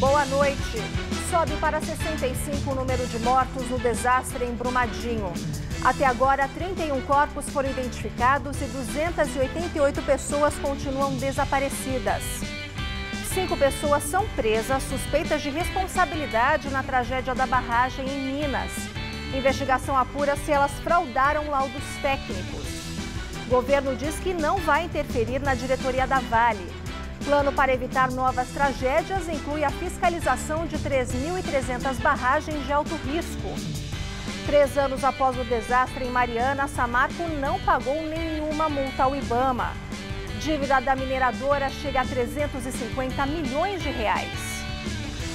Boa noite. Sobe para 65 o número de mortos no desastre em Brumadinho. Até agora, 31 corpos foram identificados e 288 pessoas continuam desaparecidas. 5 pessoas são presas suspeitas de responsabilidade na tragédia da barragem em Minas. Investigação apura se elas fraudaram laudos técnicos. O governo diz que não vai interferir na diretoria da Vale. Plano para evitar novas tragédias inclui a fiscalização de 3.300 barragens de alto risco. 3 anos após o desastre em Mariana, Samarco não pagou nenhuma multa ao IBAMA. Dívida da mineradora chega a 350 milhões de reais.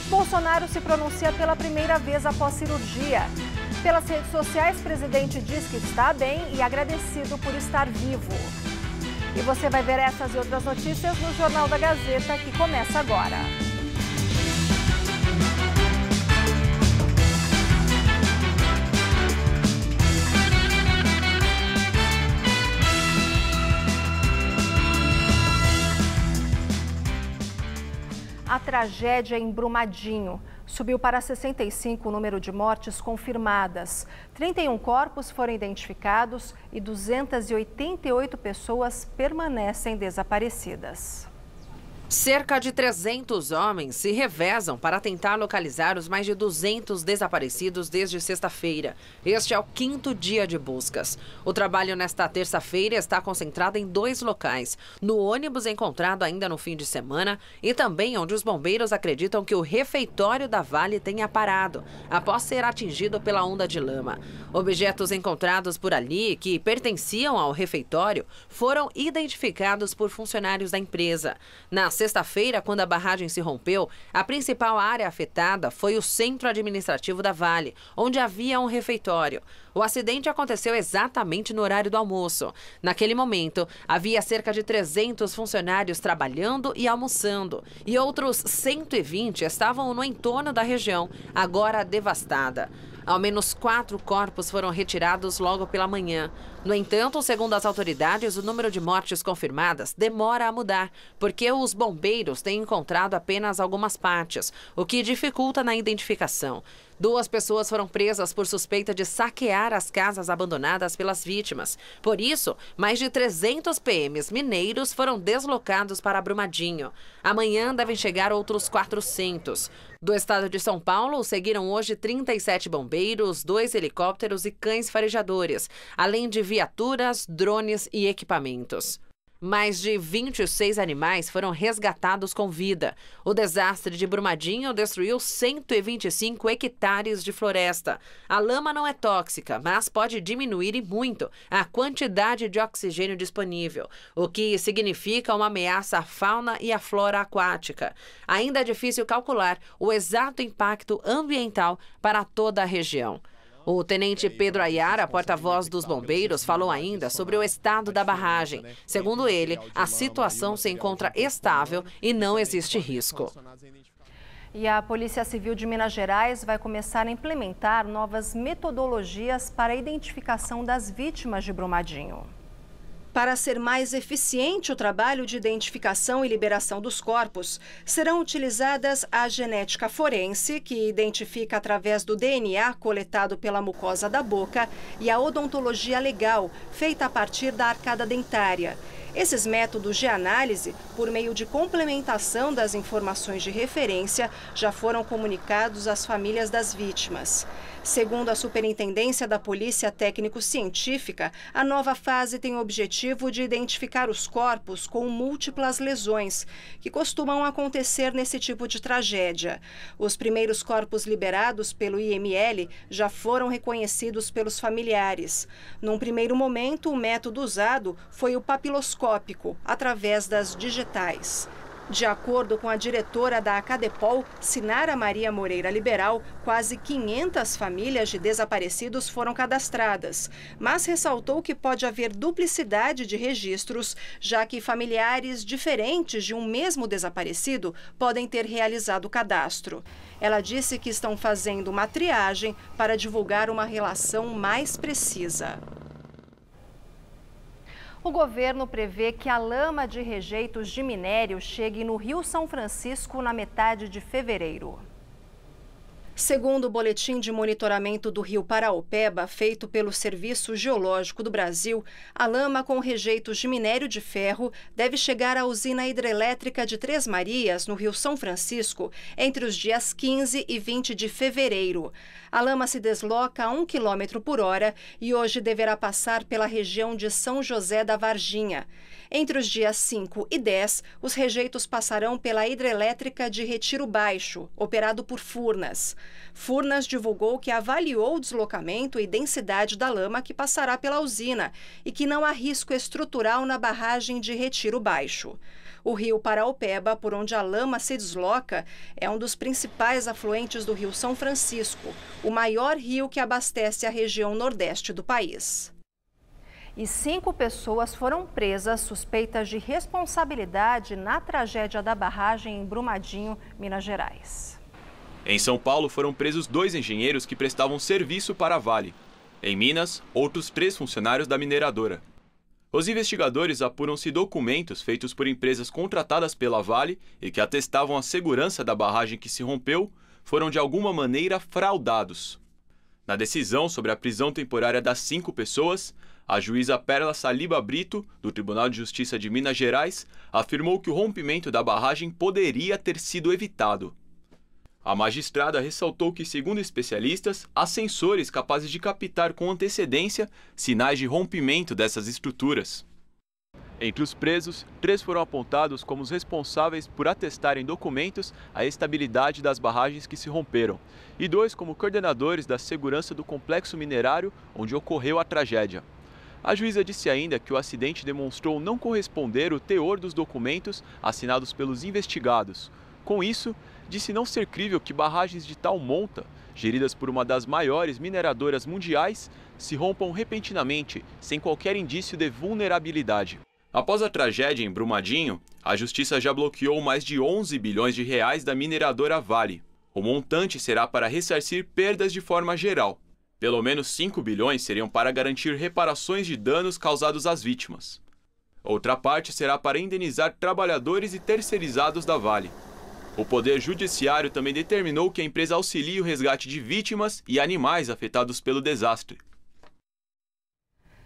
Bolsonaro se pronuncia pela primeira vez após cirurgia. Pelas redes sociais, o presidente diz que está bem e agradecido por estar vivo. E você vai ver essas e outras notícias no Jornal da Gazeta, que começa agora. A tragédia em Brumadinho subiu para 65 o número de mortes confirmadas. 31 corpos foram identificados e 288 pessoas permanecem desaparecidas. Cerca de 300 homens se revezam para tentar localizar os mais de 200 desaparecidos desde sexta-feira. Este é o 5º dia de buscas. O trabalho nesta terça-feira está concentrado em 2 locais. No ônibus encontrado ainda no fim de semana e também onde os bombeiros acreditam que o refeitório da Vale tenha parado, após ser atingido pela onda de lama. Objetos encontrados por ali, que pertenciam ao refeitório, foram identificados por funcionários da empresa. Na sexta-feira, quando a barragem se rompeu, a principal área afetada foi o centro administrativo da Vale, onde havia um refeitório. O acidente aconteceu exatamente no horário do almoço. Naquele momento, havia cerca de 300 funcionários trabalhando e almoçando, e outros 120 estavam no entorno da região, agora devastada. Ao menos 4 corpos foram retirados logo pela manhã. No entanto, segundo as autoridades, o número de mortes confirmadas demora a mudar, porque os bombeiros têm encontrado apenas algumas partes, o que dificulta na identificação. 2 pessoas foram presas por suspeita de saquear as casas abandonadas pelas vítimas. Por isso, mais de 300 PMs mineiros foram deslocados para Brumadinho. Amanhã devem chegar outros 400. Do estado de São Paulo, seguiram hoje 37 bombeiros, 2 helicópteros e cães farejadores, além de viaturas, drones e equipamentos. Mais de 26 animais foram resgatados com vida. O desastre de Brumadinho destruiu 125 hectares de floresta. A lama não é tóxica, mas pode diminuir e muito a quantidade de oxigênio disponível, o que significa uma ameaça à fauna e à flora aquática. Ainda é difícil calcular o exato impacto ambiental para toda a região. O tenente Pedro Ayara, porta-voz dos bombeiros, falou ainda sobre o estado da barragem. Segundo ele, a situação se encontra estável e não existe risco. E a Polícia Civil de Minas Gerais vai começar a implementar novas metodologias para a identificação das vítimas de Brumadinho. Para ser mais eficiente o trabalho de identificação e liberação dos corpos, serão utilizadas a genética forense, que identifica através do DNA coletado pela mucosa da boca, e a odontologia legal, feita a partir da arcada dentária. Esses métodos de análise, por meio de complementação das informações de referência, já foram comunicados às famílias das vítimas. Segundo a Superintendência da Polícia Técnico-Científica, a nova fase tem o objetivo de identificar os corpos com múltiplas lesões, que costumam acontecer nesse tipo de tragédia. Os primeiros corpos liberados pelo IML já foram reconhecidos pelos familiares. Num primeiro momento, o método usado foi o papiloscópico, através das digitais. De acordo com a diretora da Acadepol, Sinara Maria Moreira Liberal, quase 500 famílias de desaparecidos foram cadastradas, mas ressaltou que pode haver duplicidade de registros, já que familiares diferentes de um mesmo desaparecido podem ter realizado o cadastro. Ela disse que estão fazendo uma triagem para divulgar uma relação mais precisa. O governo prevê que a lama de rejeitos de minério chegue no Rio São Francisco na metade de fevereiro. Segundo o boletim de monitoramento do Rio Paraopeba, feito pelo Serviço Geológico do Brasil, a lama com rejeitos de minério de ferro deve chegar à usina hidrelétrica de Três Marias, no Rio São Francisco, entre os dias 15 e 20 de fevereiro. A lama se desloca a 1 km por hora e hoje deverá passar pela região de São José da Varginha. Entre os dias 5 e 10, os rejeitos passarão pela hidrelétrica de Retiro Baixo, operado por Furnas. Furnas divulgou que avaliou o deslocamento e densidade da lama que passará pela usina e que não há risco estrutural na barragem de Retiro Baixo. O rio Paraopeba, por onde a lama se desloca, é um dos principais afluentes do Rio São Francisco, o maior rio que abastece a região nordeste do país. E 5 pessoas foram presas suspeitas de responsabilidade na tragédia da barragem em Brumadinho, Minas Gerais. Em São Paulo foram presos 2 engenheiros que prestavam serviço para a Vale. Em Minas, outros 3 funcionários da mineradora. Os investigadores apuram-se documentos feitos por empresas contratadas pela Vale e que atestavam a segurança da barragem que se rompeu foram de alguma maneira fraudados. Na decisão sobre a prisão temporária das 5 pessoas, a juíza Perla Saliba Brito, do Tribunal de Justiça de Minas Gerais, afirmou que o rompimento da barragem poderia ter sido evitado. A magistrada ressaltou que, segundo especialistas, há sensores capazes de captar com antecedência sinais de rompimento dessas estruturas. Entre os presos, 3 foram apontados como os responsáveis por atestarem documentos a estabilidade das barragens que se romperam, e 2 como coordenadores da segurança do complexo minerário onde ocorreu a tragédia. A juíza disse ainda que o acidente demonstrou não corresponder o teor dos documentos assinados pelos investigados. Com isso, disse não ser crível que barragens de tal monta, geridas por uma das maiores mineradoras mundiais, se rompam repentinamente, sem qualquer indício de vulnerabilidade. Após a tragédia em Brumadinho, a Justiça já bloqueou mais de 11 bilhões de reais da mineradora Vale. O montante será para ressarcir perdas de forma geral. Pelo menos 5 bilhões seriam para garantir reparações de danos causados às vítimas. Outra parte será para indenizar trabalhadores e terceirizados da Vale. O Poder Judiciário também determinou que a empresa auxilie o resgate de vítimas e animais afetados pelo desastre.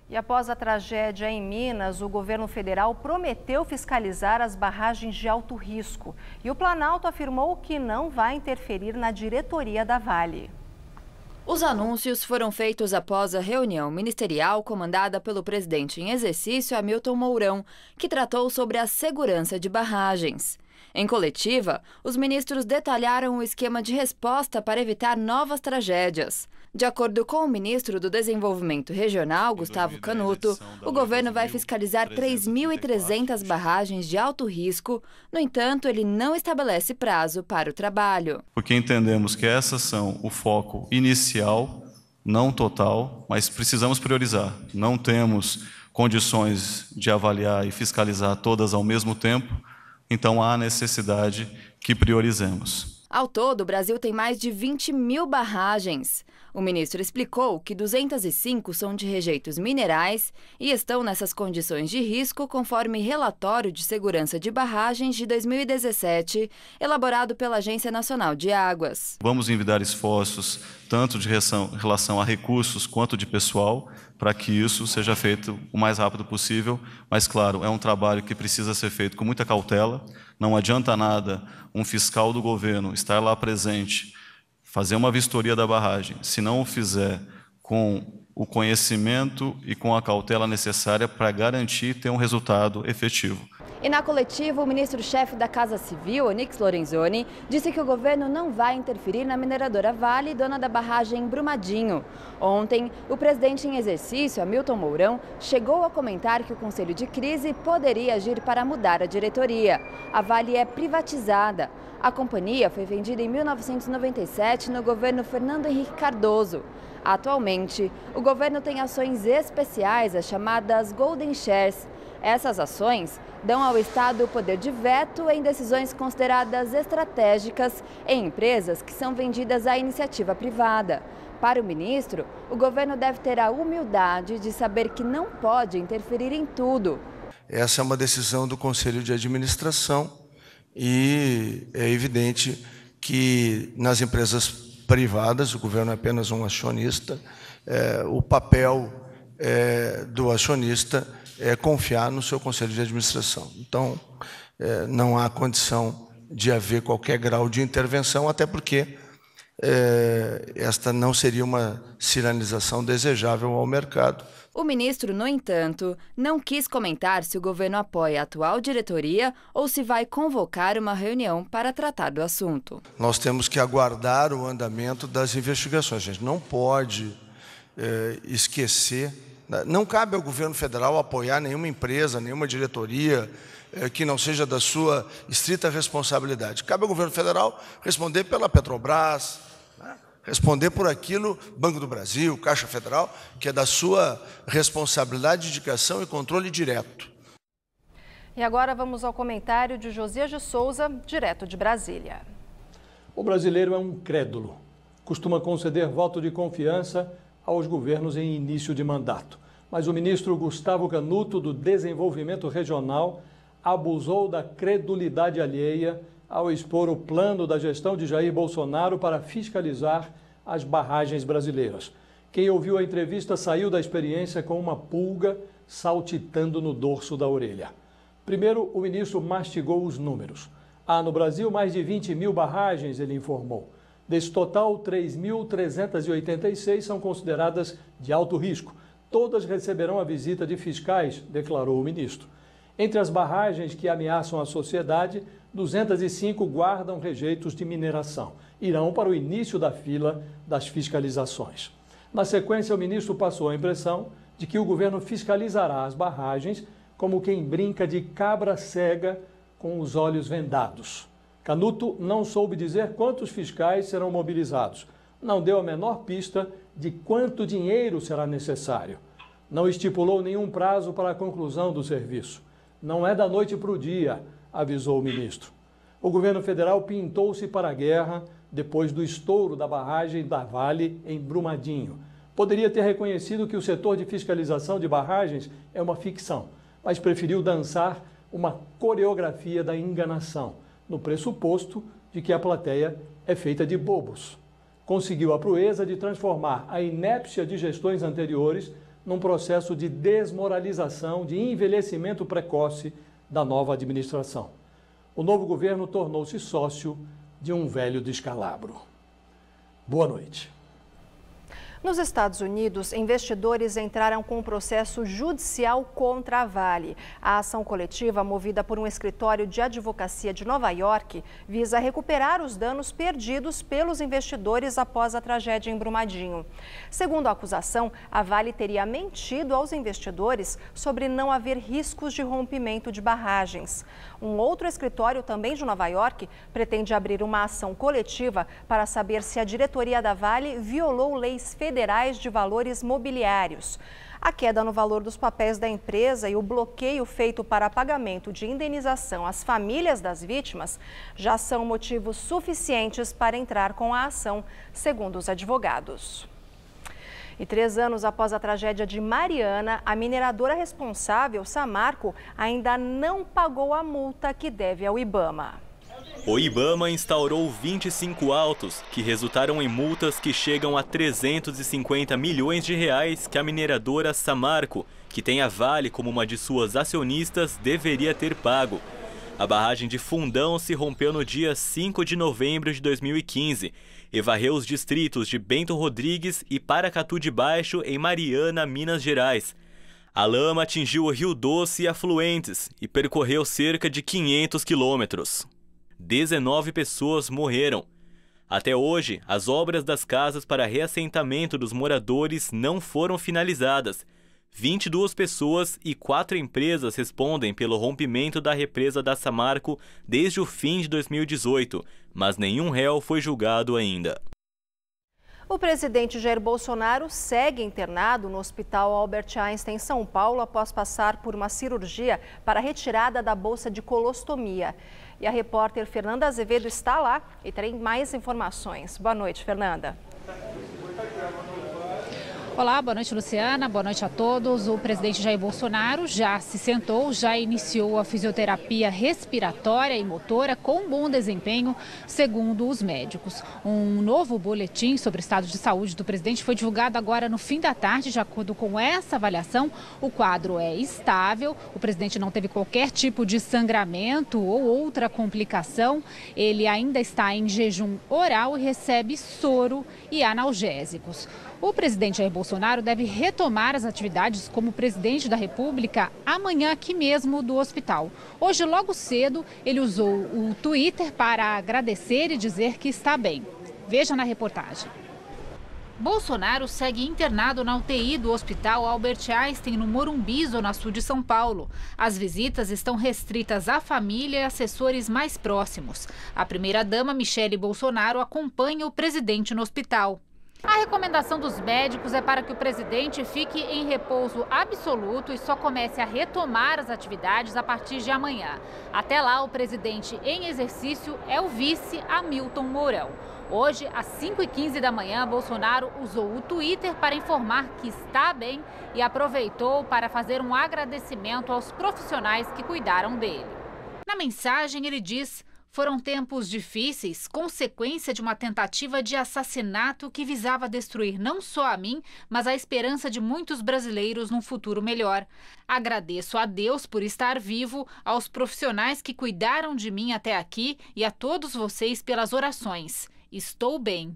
E após a tragédia em Minas, o governo federal prometeu fiscalizar as barragens de alto risco. E o Planalto afirmou que não vai interferir na diretoria da Vale. Os anúncios foram feitos após a reunião ministerial comandada pelo presidente em exercício, Hamilton Mourão, que tratou sobre a segurança de barragens. Em coletiva, os ministros detalharam o esquema de resposta para evitar novas tragédias. De acordo com o ministro do Desenvolvimento Regional, Gustavo Canuto, o governo vai fiscalizar 3.300 barragens de alto risco. No entanto, ele não estabelece prazo para o trabalho. Porque entendemos que essas são o foco inicial, não total, mas precisamos priorizar. Não temos condições de avaliar e fiscalizar todas ao mesmo tempo, então há necessidade que priorizemos. Ao todo, o Brasil tem mais de 20.000 barragens. O ministro explicou que 205 são de rejeitos minerais e estão nessas condições de risco conforme relatório de segurança de barragens de 2017, elaborado pela Agência Nacional de Águas. Vamos envidar esforços, tanto de relação a recursos quanto de pessoal, para que isso seja feito o mais rápido possível. Mas, claro, é um trabalho que precisa ser feito com muita cautela. Não adianta nada um fiscal do governo estar lá presente, fazer uma vistoria da barragem, se não o fizer com o conhecimento e com a cautela necessária para garantir ter um resultado efetivo. E na coletiva, o ministro-chefe da Casa Civil, Onyx Lorenzoni, disse que o governo não vai interferir na mineradora Vale, dona da barragem em Brumadinho. Ontem, o presidente em exercício, Hamilton Mourão, chegou a comentar que o Conselho de Crise poderia agir para mudar a diretoria. A Vale é privatizada. A companhia foi vendida em 1997 no governo Fernando Henrique Cardoso. Atualmente, o governo tem ações especiais, as chamadas Golden Shares. Essas ações dão ao Estado o poder de veto em decisões consideradas estratégicas em empresas que são vendidas à iniciativa privada. Para o ministro, o governo deve ter a humildade de saber que não pode interferir em tudo. Essa é uma decisão do Conselho de Administração e é evidente que nas empresas privadas, o governo é apenas um acionista, o papel do acionista é confiar no seu Conselho de Administração. Então, não há condição de haver qualquer grau de intervenção, até porque esta não seria uma sinalização desejável ao mercado. O ministro, no entanto, não quis comentar se o governo apoia a atual diretoria ou se vai convocar uma reunião para tratar do assunto. Nós temos que aguardar o andamento das investigações. A gente não pode esquecer, não cabe ao governo federal apoiar nenhuma empresa, nenhuma diretoria que não seja da sua estrita responsabilidade. Cabe ao governo federal responder pela Petrobras, responder por aquilo, Banco do Brasil, Caixa Federal, que é da sua responsabilidade, dedicação e controle direto. E agora vamos ao comentário de Josias de Souza, direto de Brasília. O brasileiro é um crédulo. Costuma conceder voto de confiança aos governos em início de mandato. Mas o ministro Gustavo Canuto, do Desenvolvimento Regional, abusou da credulidade alheia ao expor o plano da gestão de Jair Bolsonaro para fiscalizar as barragens brasileiras. Quem ouviu a entrevista saiu da experiência com uma pulga saltitando no dorso da orelha. Primeiro, o ministro mastigou os números. Há no Brasil mais de 20 mil barragens, ele informou. Desse total, 3.386 são consideradas de alto risco. Todas receberão a visita de fiscais, declarou o ministro. Entre as barragens que ameaçam a sociedade, 205 guardam rejeitos de mineração. Irão para o início da fila das fiscalizações. Na sequência, o ministro passou a impressão de que o governo fiscalizará as barragens como quem brinca de cabra cega com os olhos vendados. Canuto não soube dizer quantos fiscais serão mobilizados. Não deu a menor pista de quanto dinheiro será necessário. Não estipulou nenhum prazo para a conclusão do serviço. Não é da noite para o dia, avisou o ministro. O governo federal pintou-se para a guerra depois do estouro da barragem da Vale em Brumadinho. Poderia ter reconhecido que o setor de fiscalização de barragens é uma ficção, mas preferiu dançar uma coreografia da enganação, no pressuposto de que a plateia é feita de bobos. Conseguiu a proeza de transformar a inépcia de gestões anteriores num processo de desmoralização, de envelhecimento precoce da nova administração. O novo governo tornou-se sócio de um velho descalabro. Boa noite. Nos Estados Unidos, investidores entraram com um processo judicial contra a Vale. A ação coletiva, movida por um escritório de advocacia de Nova York, visa recuperar os danos perdidos pelos investidores após a tragédia em Brumadinho. Segundo a acusação, a Vale teria mentido aos investidores sobre não haver riscos de rompimento de barragens. Um outro escritório, também de Nova York, pretende abrir uma ação coletiva para saber se a diretoria da Vale violou leis federais de valores mobiliários. A queda no valor dos papéis da empresa e o bloqueio feito para pagamento de indenização às famílias das vítimas já são motivos suficientes para entrar com a ação, segundo os advogados. E 3 anos após a tragédia de Mariana, a mineradora responsável, Samarco, ainda não pagou a multa que deve ao IBAMA. O IBAMA instaurou 25 autos, que resultaram em multas que chegam a 350 milhões de reais que a mineradora Samarco, que tem a Vale como uma de suas acionistas, deveria ter pago. A barragem de Fundão se rompeu no dia 5 de novembro de 2015 e varreu os distritos de Bento Rodrigues e Paracatu de Baixo, em Mariana, Minas Gerais. A lama atingiu o Rio Doce e afluentes e percorreu cerca de 500 quilômetros. 19 pessoas morreram. Até hoje, as obras das casas para reassentamento dos moradores não foram finalizadas. 22 pessoas e 4 empresas respondem pelo rompimento da represa da Samarco desde o fim de 2018, mas nenhum réu foi julgado ainda. O presidente Jair Bolsonaro segue internado no Hospital Albert Einstein, em São Paulo, após passar por uma cirurgia para retirada da bolsa de colostomia. E a repórter Fernanda Azevedo está lá e tem mais informações. Boa noite, Fernanda. Olá, boa noite, Luciana. Boa noite a todos. O presidente Jair Bolsonaro já se sentou, já iniciou a fisioterapia respiratória e motora com bom desempenho, segundo os médicos. Um novo boletim sobre o estado de saúde do presidente foi divulgado agora no fim da tarde. De acordo com essa avaliação, o quadro é estável. O presidente não teve qualquer tipo de sangramento ou outra complicação. Ele ainda está em jejum oral e recebe soro e analgésicos. O presidente Jair Bolsonaro deve retomar as atividades como presidente da República amanhã aqui mesmo do hospital. Hoje, logo cedo, ele usou o Twitter para agradecer e dizer que está bem. Veja na reportagem. Bolsonaro segue internado na UTI do Hospital Albert Einstein, no Morumbi, zona sul de São Paulo. As visitas estão restritas à família e assessores mais próximos. A primeira-dama, Michele Bolsonaro, acompanha o presidente no hospital. A recomendação dos médicos é para que o presidente fique em repouso absoluto e só comece a retomar as atividades a partir de amanhã. Até lá, o presidente em exercício é o vice Hamilton Mourão. Hoje, às 5h15 da manhã, Bolsonaro usou o Twitter para informar que está bem e aproveitou para fazer um agradecimento aos profissionais que cuidaram dele. Na mensagem, ele diz: foram tempos difíceis, consequência de uma tentativa de assassinato que visava destruir não só a mim, mas a esperança de muitos brasileiros num futuro melhor. Agradeço a Deus por estar vivo, aos profissionais que cuidaram de mim até aqui e a todos vocês pelas orações. Estou bem.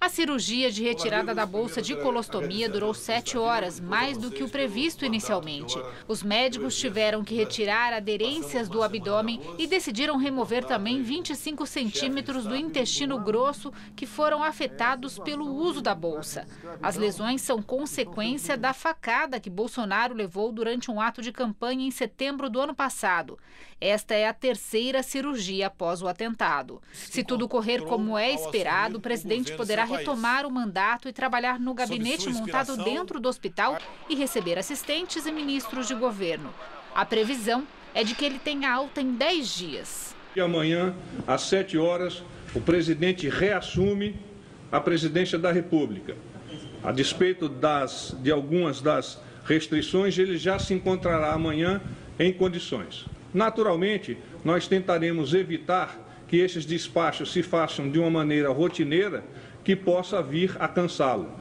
A cirurgia de retirada da bolsa de colostomia durou 7 horas, mais do que o previsto inicialmente. Os médicos tiveram que retirar aderências do abdômen e decidiram remover também 25 centímetros do intestino grosso que foram afetados pelo uso da bolsa. As lesões são consequência da facada que Bolsonaro levou durante um ato de campanha em setembro do ano passado. Esta é a 3ª cirurgia após o atentado. Se tudo correr como é esperado, o presidente poderá retomar o mandato e trabalhar no gabinete montado dentro do hospital e receber assistentes e ministros de governo. A previsão é de que ele tenha alta em 10 dias. E amanhã, às 7 horas, o presidente reassume a presidência da República. A despeito de algumas das restrições, ele já se encontrará amanhã em condições. Naturalmente, nós tentaremos evitar que esses despachos se façam de uma maneira rotineira que possa vir a cansá-lo.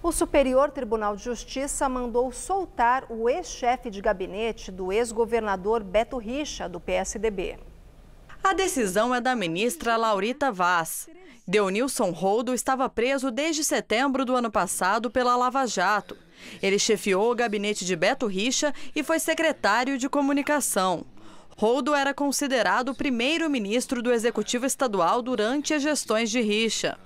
O Superior Tribunal de Justiça mandou soltar o ex-chefe de gabinete do ex-governador Beto Richa, do PSDB. A decisão é da ministra Laurita Vaz. Deonilson Roldo estava preso desde setembro do ano passado pela Lava Jato. Ele chefiou o gabinete de Beto Richa e foi secretário de comunicação. Roldo era considerado o primeiro-ministro do Executivo Estadual durante as gestões de Richa.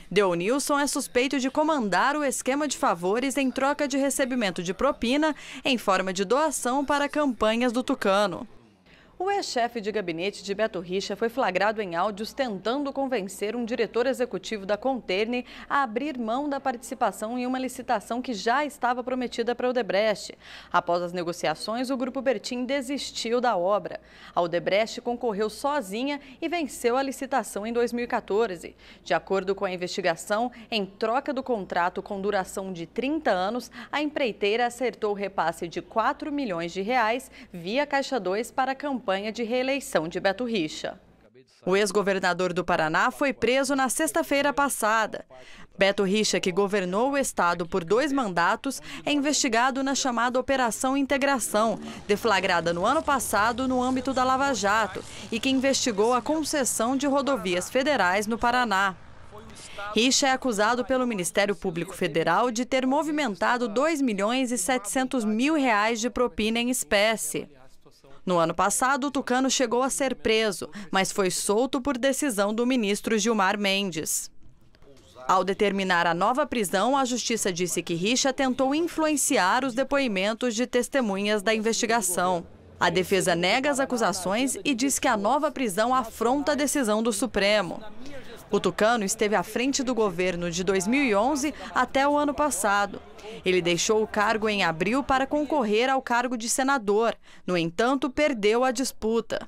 Deonilson é suspeito de comandar o esquema de favores em troca de recebimento de propina em forma de doação para campanhas do Tucano. O ex-chefe de gabinete de Beto Richa foi flagrado em áudios tentando convencer um diretor executivo da Conterne a abrir mão da participação em uma licitação que já estava prometida para a Odebrecht. Após as negociações, o Grupo Bertin desistiu da obra. A Odebrecht concorreu sozinha e venceu a licitação em 2014. De acordo com a investigação, em troca do contrato com duração de 30 anos, a empreiteira acertou o repasse de R$4 milhões via Caixa 2 para a campanha de reeleição de Beto Richa. O ex-governador do Paraná foi preso na sexta-feira passada. Beto Richa, que governou o estado por 2 mandatos, é investigado na chamada Operação Integração, deflagrada no ano passado no âmbito da Lava Jato e que investigou a concessão de rodovias federais no Paraná. Richa é acusado pelo Ministério Público Federal de ter movimentado R$2.700.000 de propina em espécie. No ano passado, o Tucano chegou a ser preso, mas foi solto por decisão do ministro Gilmar Mendes. Ao determinar a nova prisão, a Justiça disse que Richa tentou influenciar os depoimentos de testemunhas da investigação. A defesa nega as acusações e diz que a nova prisão afronta a decisão do Supremo. O Tucano esteve à frente do governo de 2011 até o ano passado. Ele deixou o cargo em abril para concorrer ao cargo de senador. No entanto, perdeu a disputa.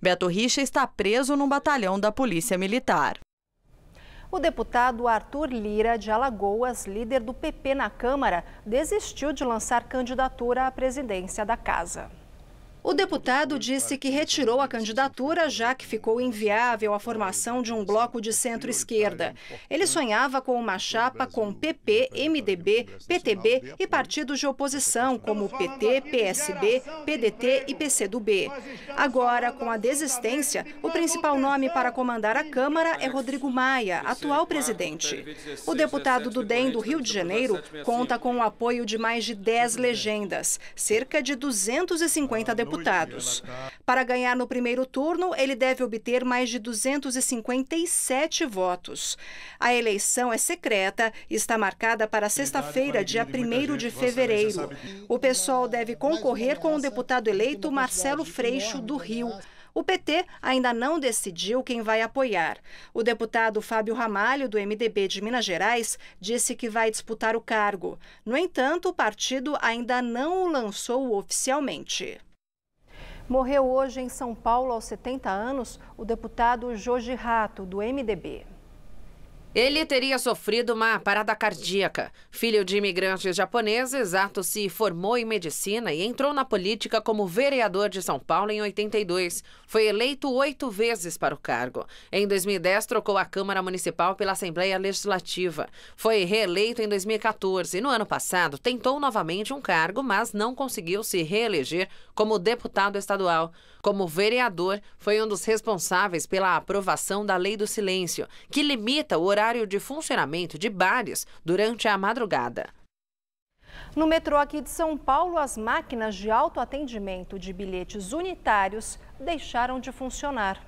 Beto Richa está preso num batalhão da Polícia Militar. O deputado Arthur Lira, de Alagoas, líder do PP na Câmara, desistiu de lançar candidatura à presidência da Casa. O deputado disse que retirou a candidatura já que ficou inviável a formação de um bloco de centro-esquerda. Ele sonhava com uma chapa com PP, MDB, PTB e partidos de oposição como PT, PSB, PDT e PCdoB. Agora, com a desistência, o principal nome para comandar a Câmara é Rodrigo Maia, atual presidente. O deputado do DEM do Rio de Janeiro conta com o apoio de mais de 10 legendas, cerca de 250 deputados. Para ganhar no primeiro turno, ele deve obter mais de 257 votos. A eleição é secreta e está marcada para sexta-feira, dia 1º de fevereiro. O PSOL deve concorrer com o deputado eleito Marcelo Freixo, do Rio. O PT ainda não decidiu quem vai apoiar. O deputado Fábio Ramalho, do MDB de Minas Gerais, disse que vai disputar o cargo. No entanto, o partido ainda não o lançou oficialmente. Morreu hoje em São Paulo, aos 70 anos, o deputado Jorge Rato, do MDB. Ele teria sofrido uma parada cardíaca. Filho de imigrantes japoneses, Rato se formou em medicina e entrou na política como vereador de São Paulo em 82. Foi eleito 8 vezes para o cargo. Em 2010, trocou a Câmara Municipal pela Assembleia Legislativa. Foi reeleito em 2014 e, no ano passado, tentou novamente um cargo, mas não conseguiu se reeleger como deputado estadual. Como vereador, foi um dos responsáveis pela aprovação da Lei do Silêncio, que limita o horário de funcionamento de bares durante a madrugada. No metrô aqui de São Paulo, as máquinas de autoatendimento de bilhetes unitários deixaram de funcionar.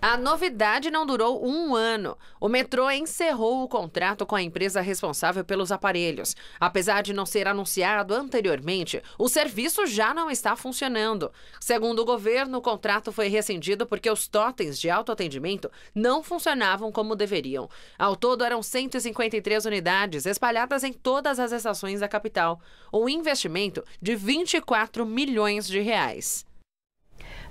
A novidade não durou um ano. O metrô encerrou o contrato com a empresa responsável pelos aparelhos. Apesar de não ser anunciado anteriormente, o serviço já não está funcionando. Segundo o governo, o contrato foi rescindido porque os totens de autoatendimento não funcionavam como deveriam. Ao todo, eram 153 unidades espalhadas em todas as estações da capital. Um investimento de 24 milhões de reais.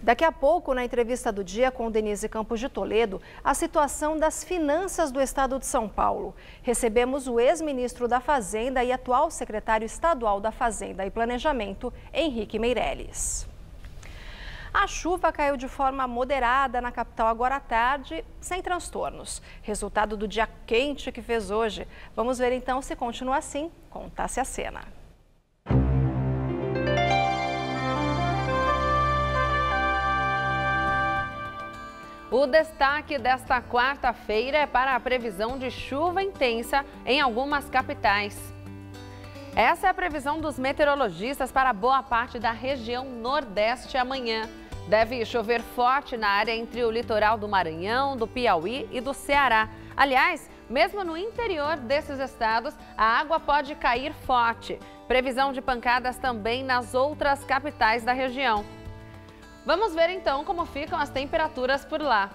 Daqui a pouco, na entrevista do dia com Denise Campos de Toledo, a situação das finanças do estado de São Paulo. Recebemos o ex-ministro da Fazenda e atual secretário estadual da Fazenda e Planejamento, Henrique Meirelles. A chuva caiu de forma moderada na capital agora à tarde, sem transtornos. Resultado do dia quente que fez hoje. Vamos ver então se continua assim com Tássia Sena. O destaque desta quarta-feira é para a previsão de chuva intensa em algumas capitais. Essa é a previsão dos meteorologistas para boa parte da região Nordeste amanhã. Deve chover forte na área entre o litoral do Maranhão, do Piauí e do Ceará. Aliás, mesmo no interior desses estados, a água pode cair forte. Previsão de pancadas também nas outras capitais da região. Vamos ver então como ficam as temperaturas por lá.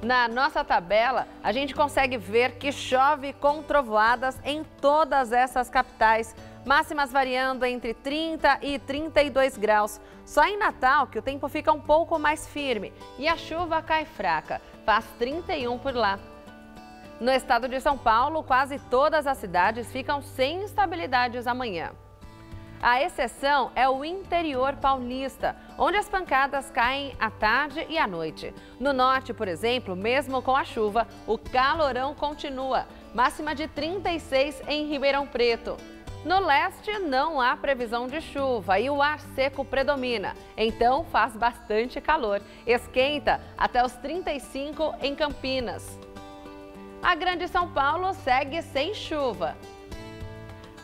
Na nossa tabela, a gente consegue ver que chove com trovoadas em todas essas capitais, máximas variando entre 30 e 32 graus. Só em Natal que o tempo fica um pouco mais firme e a chuva cai fraca, faz 31 por lá. No estado de São Paulo, quase todas as cidades ficam sem instabilidades amanhã. A exceção é o interior paulista, onde as pancadas caem à tarde e à noite. No norte, por exemplo, mesmo com a chuva, o calorão continua, máxima de 36 em Ribeirão Preto. No leste, não há previsão de chuva e o ar seco predomina, então faz bastante calor. Esquenta até os 35 em Campinas. A Grande São Paulo segue sem chuva.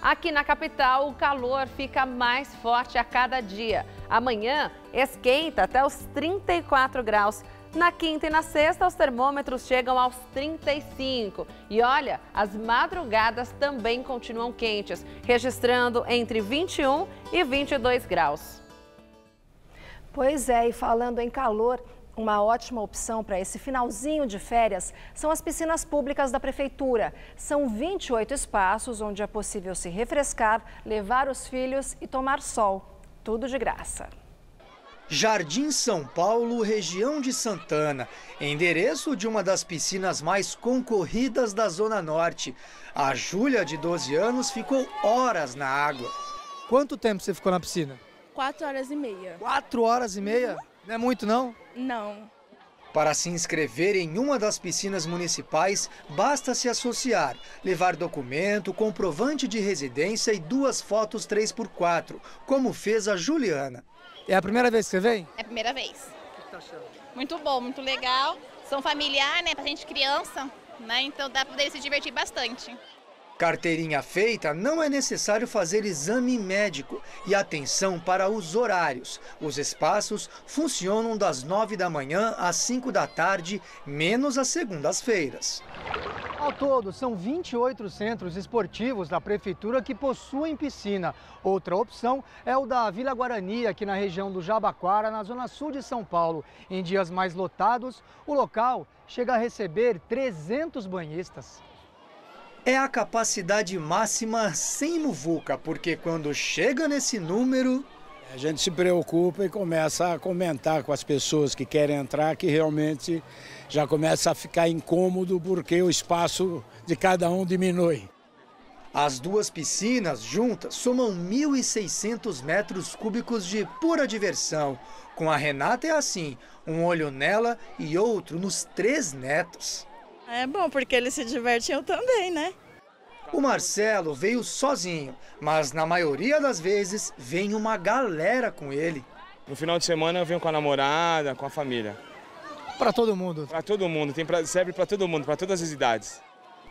Aqui na capital, o calor fica mais forte a cada dia. Amanhã, esquenta até os 34 graus. Na quinta e na sexta, os termômetros chegam aos 35. E olha, as madrugadas também continuam quentes, registrando entre 21 e 22 graus. Pois é, e falando em calor, uma ótima opção para esse finalzinho de férias são as piscinas públicas da Prefeitura. São 28 espaços onde é possível se refrescar, levar os filhos e tomar sol. Tudo de graça. Jardim São Paulo, região de Santana, endereço de uma das piscinas mais concorridas da Zona Norte. A Júlia, de 12 anos, ficou horas na água. Quanto tempo você ficou na piscina? 4 horas e meia. 4 horas e meia? Não é muito, não? Não. Para se inscrever em uma das piscinas municipais, basta se associar, levar documento, comprovante de residência e 2 fotos 3x4, como fez a Juliana. É a primeira vez que você vem? É a primeira vez. O que você tá achando? Muito bom, muito legal. São familiar, né, pra gente criança, né, então dá pra poder se divertir bastante. Carteirinha feita, não é necessário fazer exame médico. E atenção para os horários. Os espaços funcionam das 9 da manhã às 5 da tarde, menos às segundas-feiras. Ao todo, são 28 centros esportivos da prefeitura que possuem piscina. Outra opção é o da Vila Guarani, aqui na região do Jabaquara, na zona sul de São Paulo. Em dias mais lotados, o local chega a receber 300 banhistas. É a capacidade máxima sem muvuca, porque quando chega nesse número... A gente se preocupa e começa a comentar com as pessoas que querem entrar, que realmente já começa a ficar incômodo porque o espaço de cada um diminui. As 2 piscinas juntas somam 1.600 metros cúbicos de pura diversão. Com a Renata é assim, um olho nela e outro nos 3 netos. É bom, porque eles se divertiam também, né? O Marcelo veio sozinho, mas na maioria das vezes vem uma galera com ele. No final de semana eu venho com a namorada, com a família. Para todo mundo? Para todo mundo, serve para todo mundo, para todas as idades.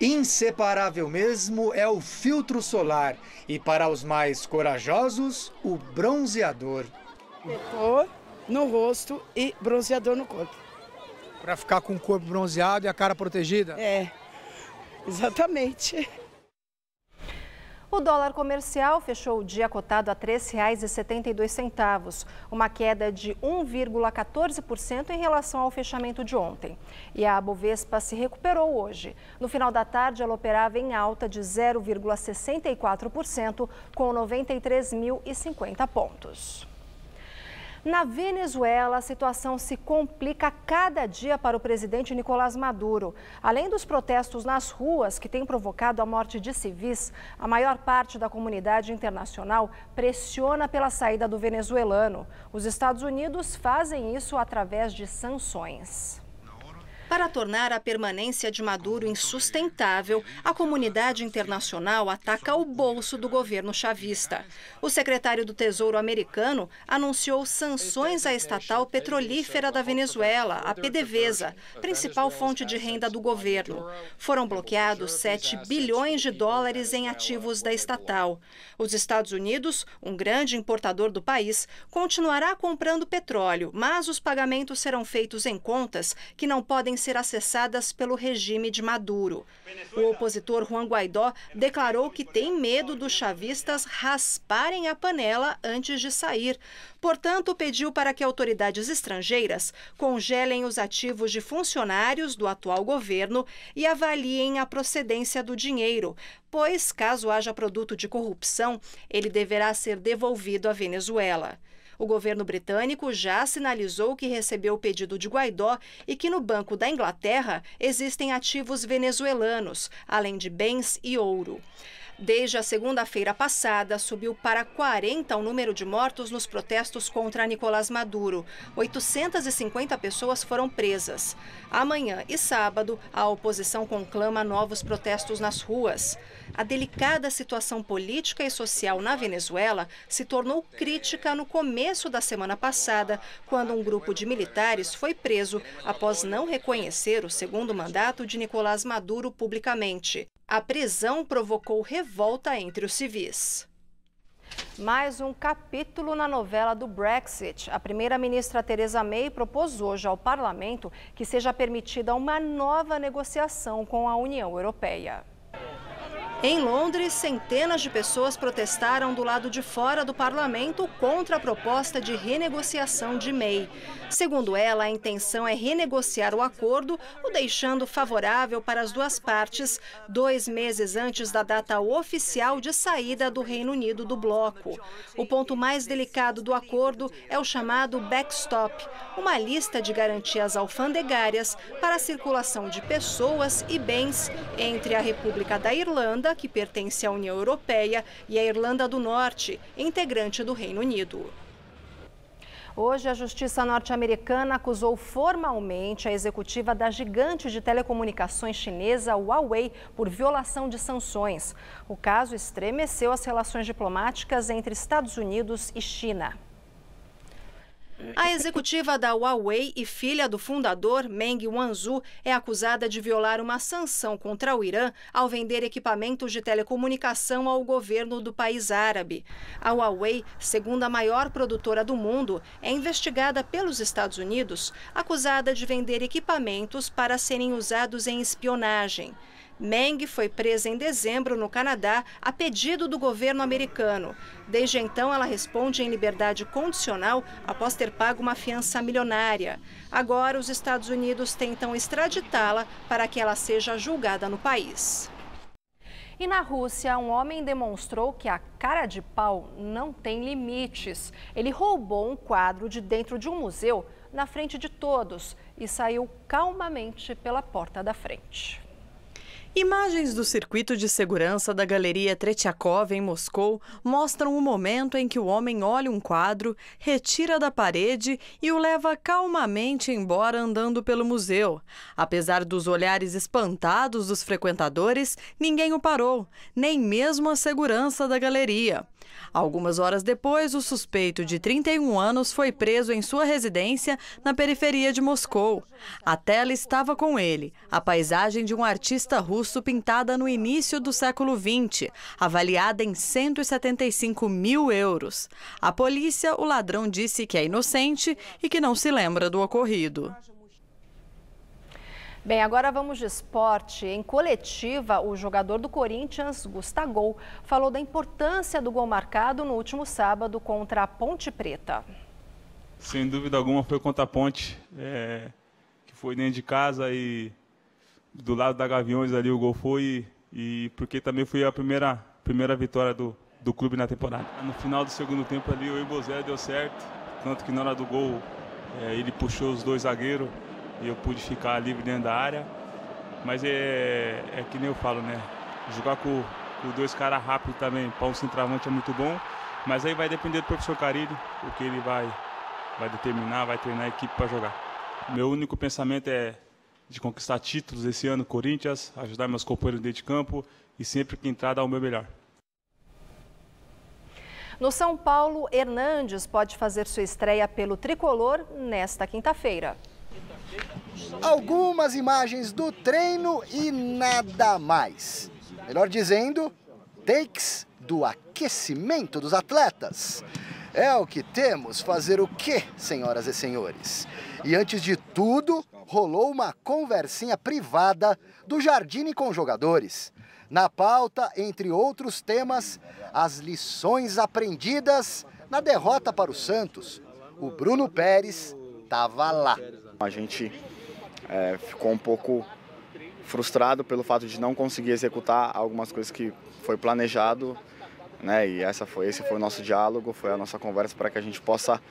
Inseparável mesmo é o filtro solar e para os mais corajosos, o bronzeador. Cor no rosto e bronzeador no corpo. Para ficar com o corpo bronzeado e a cara protegida? É, exatamente. O dólar comercial fechou o dia cotado a R$ 3,72, uma queda de 1,14% em relação ao fechamento de ontem. E a Bovespa se recuperou hoje. No final da tarde, ela operava em alta de 0,64%, com 93.050 pontos. Na Venezuela, a situação se complica cada dia para o presidente Nicolás Maduro. Além dos protestos nas ruas, que têm provocado a morte de civis, a maior parte da comunidade internacional pressiona pela saída do venezuelano. Os Estados Unidos fazem isso através de sanções. Para tornar a permanência de Maduro insustentável, a comunidade internacional ataca o bolso do governo chavista. O secretário do Tesouro americano anunciou sanções à estatal petrolífera da Venezuela, a PDVSA, principal fonte de renda do governo. Foram bloqueados 7 bilhões de dólares em ativos da estatal. Os Estados Unidos, um grande importador do país, continuará comprando petróleo, mas os pagamentos serão feitos em contas que não podem ser acessadas pelo regime de Maduro. O opositor Juan Guaidó declarou que tem medo dos chavistas rasparem a panela antes de sair. Portanto, pediu para que autoridades estrangeiras congelem os ativos de funcionários do atual governo e avaliem a procedência do dinheiro, pois, caso haja produto de corrupção, ele deverá ser devolvido à Venezuela. O governo britânico já sinalizou que recebeu o pedido de Guaidó e que no Banco da Inglaterra existem ativos venezuelanos, além de bens e ouro. Desde a segunda-feira passada, subiu para 40 o número de mortos nos protestos contra Nicolás Maduro. 850 pessoas foram presas. Amanhã e sábado, a oposição conclama novos protestos nas ruas. A delicada situação política e social na Venezuela se tornou crítica no começo da semana passada, quando um grupo de militares foi preso após não reconhecer o segundo mandato de Nicolás Maduro publicamente. A prisão provocou revolta entre os civis. Mais um capítulo na novela do Brexit. A primeira-ministra Theresa May propôs hoje ao parlamento que seja permitida uma nova negociação com a União Europeia. Em Londres, centenas de pessoas protestaram do lado de fora do parlamento contra a proposta de renegociação de May. Segundo ela, a intenção é renegociar o acordo, o deixando favorável para as duas partes, 2 meses antes da data oficial de saída do Reino Unido do bloco. O ponto mais delicado do acordo é o chamado backstop, uma lista de garantias alfandegárias para a circulação de pessoas e bens entre a República da Irlanda, que pertence à União Europeia, e a Irlanda do Norte, integrante do Reino Unido. Hoje, a Justiça norte-americana acusou formalmente a executiva da gigante de telecomunicações chinesa, Huawei, por violação de sanções. O caso estremeceu as relações diplomáticas entre Estados Unidos e China. A executiva da Huawei e filha do fundador, Meng Wanzhou, é acusada de violar uma sanção contra o Irã ao vender equipamentos de telecomunicação ao governo do país árabe. A Huawei, segunda maior produtora do mundo, é investigada pelos Estados Unidos, acusada de vender equipamentos para serem usados em espionagem. Meng foi presa em dezembro no Canadá a pedido do governo americano. Desde então, ela responde em liberdade condicional após ter pago uma fiança milionária. Agora, os Estados Unidos tentam extraditá-la para que ela seja julgada no país. E na Rússia, um homem demonstrou que a cara de pau não tem limites. Ele roubou um quadro de dentro de um museu na frente de todos e saiu calmamente pela porta da frente. Imagens do circuito de segurança da Galeria Tretiakov, em Moscou, mostram o momento em que o homem olha um quadro, retira da parede e o leva calmamente embora andando pelo museu. Apesar dos olhares espantados dos frequentadores, ninguém o parou, nem mesmo a segurança da galeria. Algumas horas depois, o suspeito de 31 anos foi preso em sua residência na periferia de Moscou. A tela estava com ele, a paisagem de um artista russo pintada no início do século XX, avaliada em 175 mil euros. A polícia, o ladrão disse que é inocente e que não se lembra do ocorrido. Bem, agora vamos de esporte. Em coletiva, o jogador do Corinthians, Gustavo, falou da importância do gol marcado no último sábado contra a Ponte Preta. Sem dúvida alguma foi contra a Ponte, que foi dentro de casa e do lado da Gaviões ali o gol foi, e porque também foi a primeira vitória do clube na temporada. No final do segundo tempo ali o Ibozé deu certo, tanto que na hora do gol ele puxou os dois zagueiros e eu pude ficar livre dentro da área, mas é que nem eu falo, né? Jogar com dois caras rápidos também para um centroavante é muito bom, mas aí vai depender do professor Carille, o que ele vai determinar, vai treinar a equipe para jogar. Meu único pensamento é de conquistar títulos esse ano, Corinthians, ajudar meus companheiros dentro de campo e sempre que entrar dar o meu melhor. No São Paulo, Hernandes pode fazer sua estreia pelo tricolor nesta quinta-feira. Algumas imagens do treino e nada mais. Melhor dizendo, takes do aquecimento dos atletas. É o que temos, fazer o quê, senhoras e senhores? E antes de tudo, rolou uma conversinha privada do Jardine com jogadores. Na pauta, entre outros temas, as lições aprendidas na derrota para o Santos. O Bruno Pérez estava lá. A gente ficou um pouco frustrado pelo fato de não conseguir executar algumas coisas que foi planejado, né? E esse foi o nosso diálogo, foi a nossa conversa para que a gente possa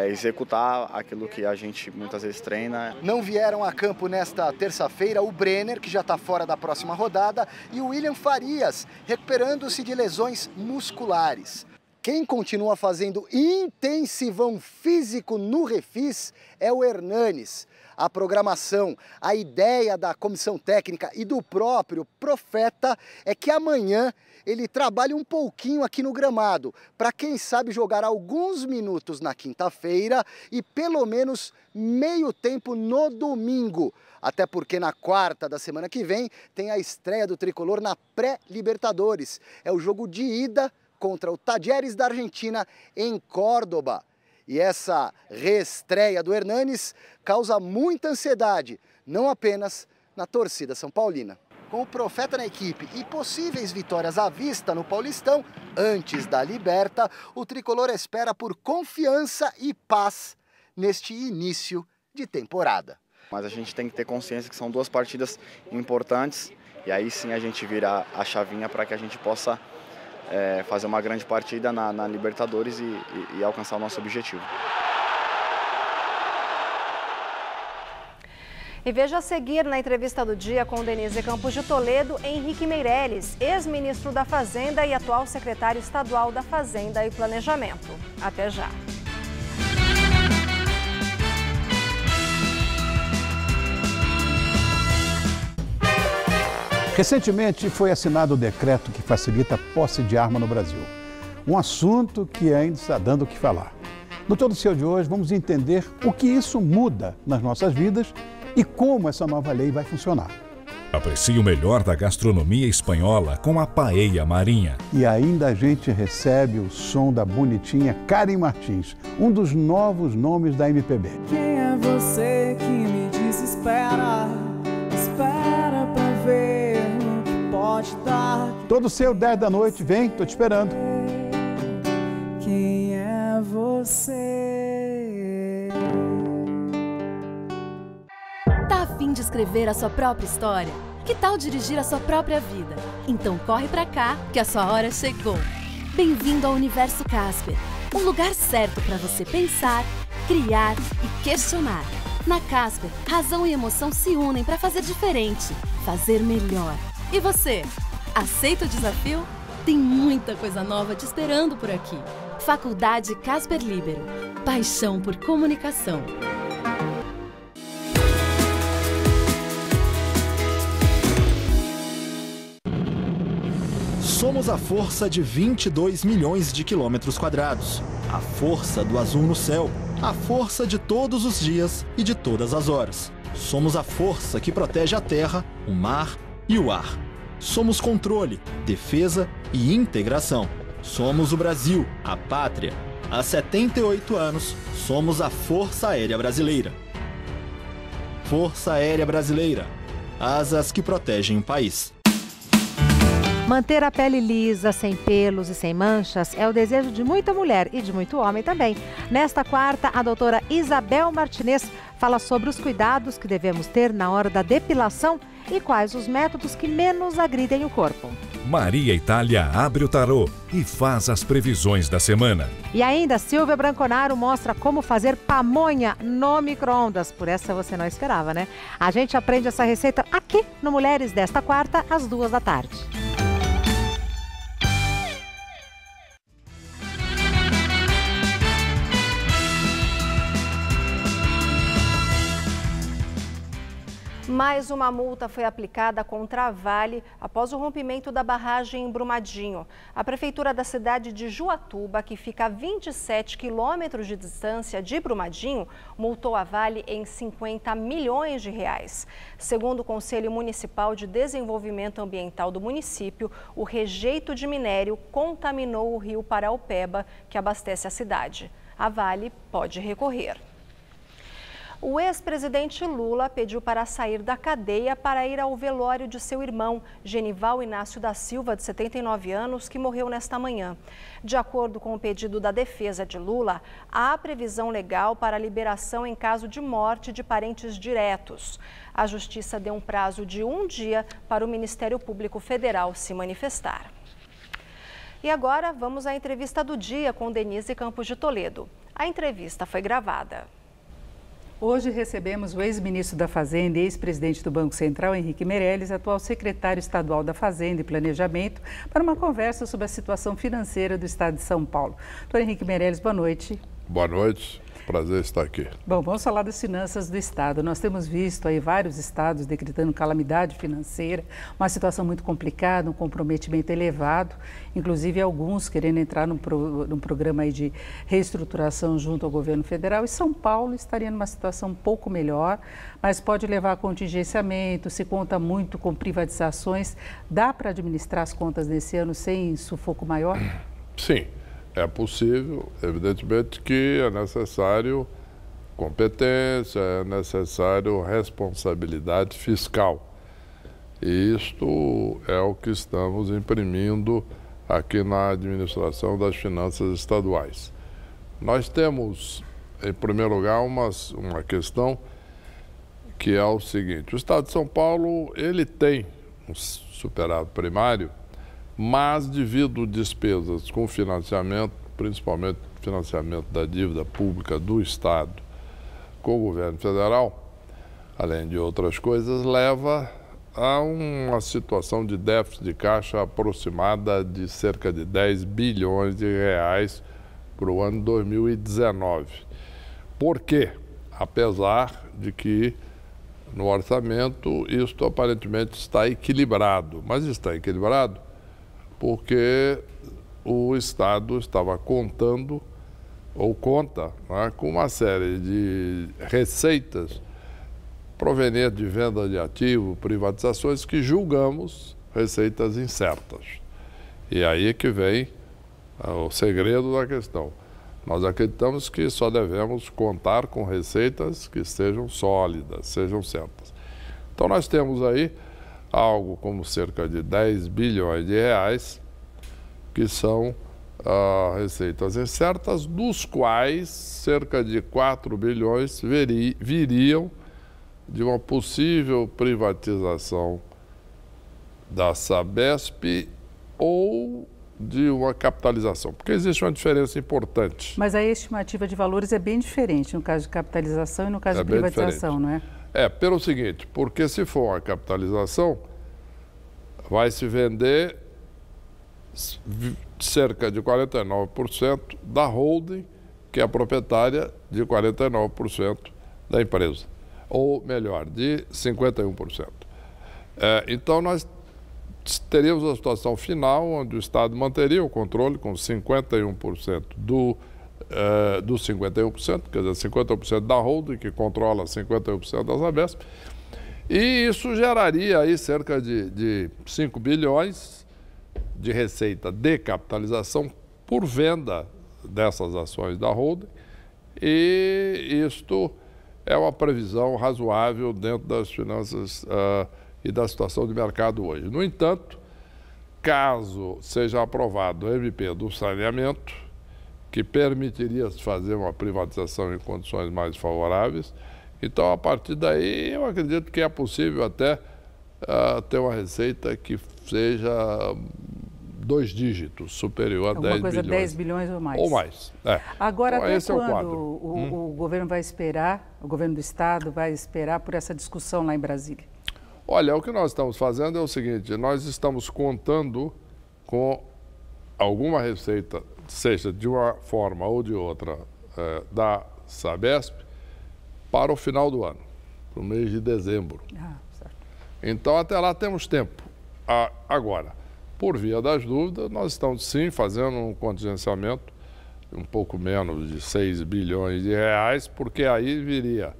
executar aquilo que a gente muitas vezes treina. Não vieram a campo nesta terça-feira o Brenner, que já está fora da próxima rodada, e o William Farias, recuperando-se de lesões musculares. Quem continua fazendo intensivão físico no Refis é o Hernanes. A programação, a ideia da comissão técnica e do próprio Profeta é que amanhã ele trabalhe um pouquinho aqui no gramado, para quem sabe jogar alguns minutos na quinta-feira e pelo menos meio tempo no domingo. Até porque na quarta da semana que vem tem a estreia do Tricolor na pré-Libertadores. É o jogo de ida contra o Talleres da Argentina em Córdoba. E essa reestreia do Hernanes causa muita ansiedade, não apenas na torcida são paulina. Com o Profeta na equipe e possíveis vitórias à vista no Paulistão, antes da Liberta, o tricolor espera por confiança e paz neste início de temporada. Mas a gente tem que ter consciência que são 2 partidas importantes e aí sim a gente vira a chavinha para que a gente possa fazer uma grande partida na Libertadores e alcançar o nosso objetivo. E veja a seguir na entrevista do dia com Denise Campos de Toledo, Henrique Meirelles, ex-ministro da Fazenda e atual secretário estadual da Fazenda e Planejamento. Até já. Recentemente foi assinado o decreto que facilita a posse de arma no Brasil. Um assunto que ainda está dando o que falar. No Todo Seu de hoje vamos entender o que isso muda nas nossas vidas e como essa nova lei vai funcionar. Aprecie o melhor da gastronomia espanhola com a Paella Marinha. E ainda a gente recebe o som da bonitinha Karen Martins, um dos novos nomes da MPB. Quem é você que me desespera? Espera pra ver o que pode dar. Todo Seu, 10 da noite, vem, tô te esperando. Quem é você? Tá a fim de escrever a sua própria história? Que tal dirigir a sua própria vida? Então corre pra cá, que a sua hora chegou. Bem-vindo ao Universo Casper, um lugar certo para você pensar, criar e questionar. Na Casper, razão e emoção se unem para fazer diferente, fazer melhor. E você, aceita o desafio? Tem muita coisa nova te esperando por aqui. Faculdade Casper Líbero. Paixão por comunicação. Somos a força de 22 milhões de quilômetros quadrados. A força do azul no céu. A força de todos os dias e de todas as horas. Somos a força que protege a terra, o mar e o ar. Somos controle, defesa e integração. Somos o Brasil, a pátria. Há 78 anos, somos a Força Aérea Brasileira. Força Aérea Brasileira. Asas que protegem o país. Manter a pele lisa, sem pelos e sem manchas é o desejo de muita mulher e de muito homem também. Nesta quarta, a doutora Isabel Martinez fala sobre os cuidados que devemos ter na hora da depilação e quais os métodos que menos agridem o corpo. Maria Itália abre o tarô e faz as previsões da semana. E ainda, Silvia Branconaro mostra como fazer pamonha no micro-ondas. Por essa você não esperava, né? A gente aprende essa receita aqui no Mulheres desta quarta, às 2 da tarde. Mais uma multa foi aplicada contra a Vale após o rompimento da barragem em Brumadinho. A prefeitura da cidade de Juatuba, que fica a 27 quilômetros de distância de Brumadinho, multou a Vale em 50 milhões de reais. Segundo o Conselho Municipal de Desenvolvimento Ambiental do município, o rejeito de minério contaminou o rio Paraupeba, que abastece a cidade. A Vale pode recorrer. O ex-presidente Lula pediu para sair da cadeia para ir ao velório de seu irmão, Genival Inácio da Silva, de 79 anos, que morreu nesta manhã. De acordo com o pedido da defesa de Lula, há previsão legal para a liberação em caso de morte de parentes diretos. A Justiça deu um prazo de 1 dia para o Ministério Público Federal se manifestar. E agora vamos à entrevista do dia com Denise Campos de Toledo. A entrevista foi gravada. Hoje recebemos o ex-ministro da Fazenda e ex-presidente do Banco Central, Henrique Meirelles, atual secretário estadual da Fazenda e Planejamento, para uma conversa sobre a situação financeira do estado de São Paulo. Doutor Henrique Meirelles, boa noite. Boa noite. Prazer estar aqui. Bom, vamos falar das finanças do Estado. Nós temos visto aí vários estados decretando calamidade financeira, uma situação muito complicada, um comprometimento elevado, inclusive alguns querendo entrar num programa aí de reestruturação junto ao governo federal. E São Paulo estaria numa situação um pouco melhor, mas pode levar a contingenciamento, se conta muito com privatizações. Dá para administrar as contas nesse ano sem sufoco maior? Sim. É possível, evidentemente que é necessário competência, é necessário responsabilidade fiscal. E isto é o que estamos imprimindo aqui na administração das finanças estaduais. Nós temos, em primeiro lugar, uma questão que é o seguinte: o Estado de São Paulo, ele tem um superávit primário, mas devido despesas com financiamento, principalmente financiamento da dívida pública do Estado com o governo federal, além de outras coisas, leva a uma situação de déficit de caixa aproximada de cerca de 10 bilhões de reais para o ano 2019. Por quê? Apesar de que no orçamento isto aparentemente está equilibrado, mas está equilibrado porque o Estado estava contando, ou conta, né, com uma série de receitas provenientes de venda de ativo, privatizações, que julgamos receitas incertas. E aí é que vem o segredo da questão. Nós acreditamos que só devemos contar com receitas que sejam sólidas, sejam certas. Então nós temos aí algo como cerca de 10 bilhões de reais, que são receitas incertas, dos quais cerca de 4 bilhões viriam de uma possível privatização da Sabesp ou de uma capitalização, porque existe uma diferença importante. Mas a estimativa de valores é bem diferente no caso de capitalização e no caso de privatização, não é? É, pelo seguinte, porque se for uma capitalização, vai se vender cerca de 49% da holding, que é a proprietária de 49% da empresa, ou melhor, de 51%. Então nós teríamos a situação final onde o Estado manteria o controle com 51% dos 51%, quer dizer, 50% da holding, que controla 51% das Sabesp, e isso geraria aí cerca de 5 bilhões de receita de capitalização por venda dessas ações da holding, e isto é uma previsão razoável dentro das finanças e da situação de mercado hoje. No entanto, caso seja aprovado o MP do saneamento, que permitiria fazer uma privatização em condições mais favoráveis, então a partir daí eu acredito que é possível até ter uma receita que seja 2 dígitos, superior a 10 bilhões. Alguma coisa 10 bilhões ou mais. Ou mais, Agora, então, até quando o governo vai esperar, o governo do Estado vai esperar por essa discussão lá em Brasília? Olha, o que nós estamos fazendo é o seguinte: nós estamos contando com alguma receita, seja de uma forma ou de outra, da Sabesp, para o final do ano, para o mês de dezembro. Certo. Então, até lá temos tempo. Agora, por via das dúvidas, nós estamos sim fazendo um contingenciamento um pouco menos de 6 bilhões de reais, porque aí viria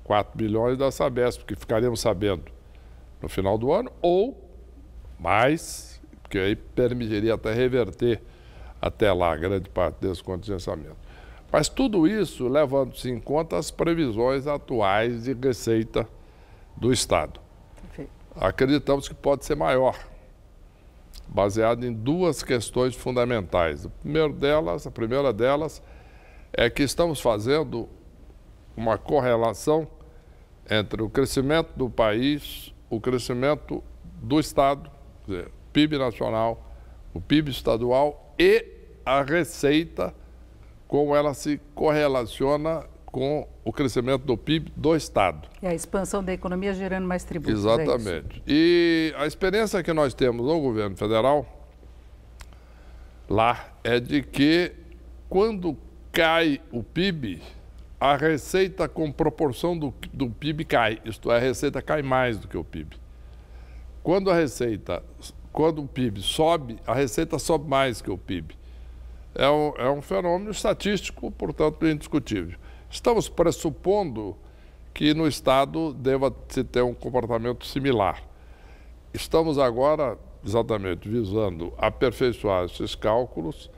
4 bilhões da Sabesp, que ficaríamos sabendo no final do ano, ou mais, que aí permitiria até reverter até lá grande parte desse contingenciamento. Mas tudo isso levando-se em conta as previsões atuais de receita do Estado. Perfeito. Acreditamos que pode ser maior, baseado em 2 questões fundamentais. A primeira delas é que estamos fazendo uma correlação entre o crescimento do país, o crescimento do Estado, quer dizer, PIB nacional, o PIB estadual e a receita, como ela se correlaciona com o crescimento do PIB do Estado. É a expansão da economia gerando mais tributos. Exatamente. E a experiência que nós temos no governo federal, lá, é de que quando cai o PIB, a receita com proporção do PIB cai, isto é, a receita cai mais do que o PIB. Quando o PIB sobe, a receita sobe mais que o PIB. É um fenômeno estatístico, portanto, indiscutível. Estamos pressupondo que no Estado deva se ter um comportamento similar. Estamos agora, exatamente, visando aperfeiçoar esses cálculos,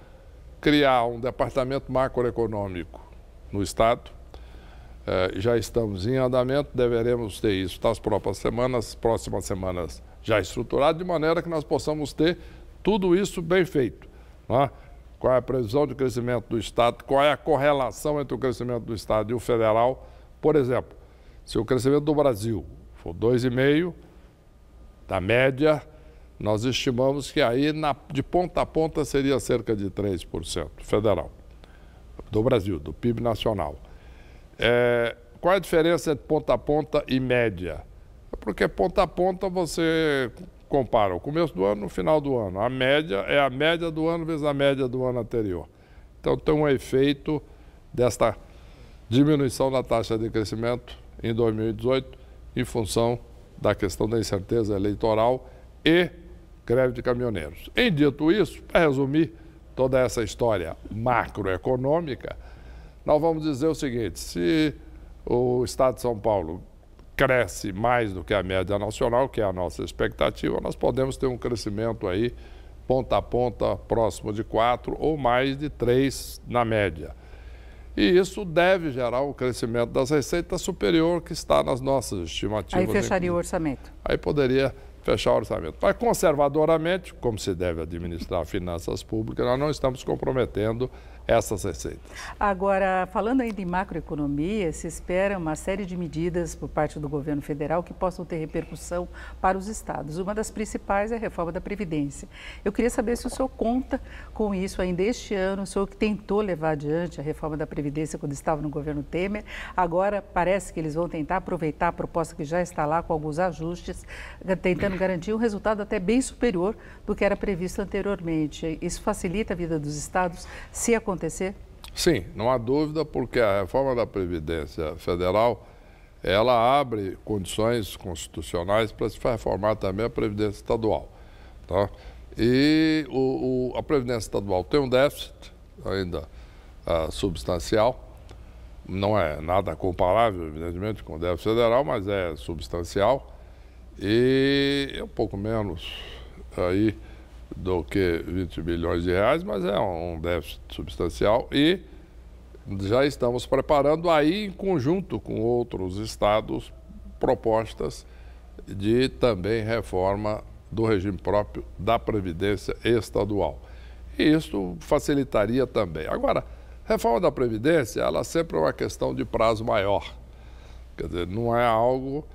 criar um departamento macroeconômico no Estado, já estamos em andamento, deveremos ter isso nas próximas semanas já estruturado, de maneira que nós possamos ter tudo isso bem feito. Né? Qual é a previsão de crescimento do Estado, qual é a correlação entre o crescimento do Estado e o federal. Por exemplo, se o crescimento do Brasil for 2,5%, da média, nós estimamos que aí de ponta a ponta seria cerca de 3% federal, do Brasil, do PIB nacional. Qual é a diferença entre ponta a ponta e média? Porque ponta a ponta você compara o começo do ano e o final do ano. A média é a média do ano vezes a média do ano anterior. Então tem um efeito desta diminuição da taxa de crescimento em 2018 em função da questão da incerteza eleitoral e greve de caminhoneiros. Em dito isso, para resumir toda essa história macroeconômica, nós vamos dizer o seguinte: se o Estado de São Paulo cresce mais do que a média nacional, que é a nossa expectativa, nós podemos ter um crescimento aí, ponta a ponta, próximo de 4 ou mais de 3 na média. E isso deve gerar um crescimento das receitas superior que está nas nossas estimativas. Aí fecharia o orçamento. Aí poderia fechar o orçamento. Mas conservadoramente, como se deve administrar finanças públicas, nós não estamos comprometendo essas receitas. Agora, falando ainda em macroeconomia, se espera uma série de medidas por parte do governo federal que possam ter repercussão para os estados. Uma das principais é a reforma da Previdência. Eu queria saber se o senhor conta com isso ainda este ano, o senhor que tentou levar adiante a reforma da Previdência quando estava no governo Temer. Agora parece que eles vão tentar aproveitar a proposta que já está lá com alguns ajustes, tentando garantir um resultado até bem superior do que era previsto anteriormente. Isso facilita a vida dos estados se acontecer? Sim, não há dúvida, porque a reforma da Previdência Federal, ela abre condições constitucionais para se reformar também a Previdência Estadual. Tá? E a Previdência Estadual tem um déficit ainda substancial, não é nada comparável, evidentemente, com o déficit federal, mas é substancial e é um pouco menos aí do que 20 bilhões de reais, mas é um déficit substancial e já estamos preparando aí, em conjunto com outros estados, propostas de também reforma do regime próprio da Previdência Estadual. E isso facilitaria também. Agora, reforma da Previdência, ela sempre é uma questão de prazo maior. Quer dizer, não é algo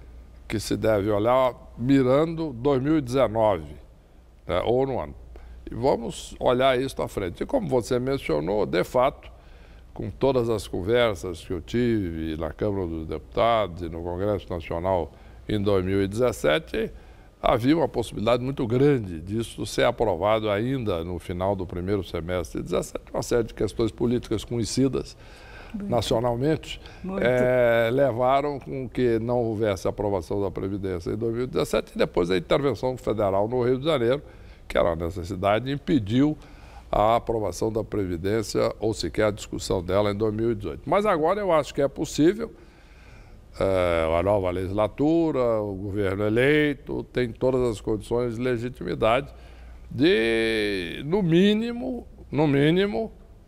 que se deve olhar mirando 2019. Ou no ano. E vamos olhar isso à frente. E como você mencionou, de fato, com todas as conversas que eu tive na Câmara dos Deputados e no Congresso Nacional em 2017, havia uma possibilidade muito grande disso ser aprovado ainda no final do primeiro semestre de 2017. Uma série de questões políticas conhecidas nacionalmente levaram com que não houvesse aprovação da Previdência em 2017 e depois a intervenção federal no Rio de Janeiro, que era uma necessidade, impediu a aprovação da Previdência ou sequer a discussão dela em 2018. Mas agora eu acho que é possível, a nova legislatura, o governo eleito, tem todas as condições de legitimidade de, no mínimo,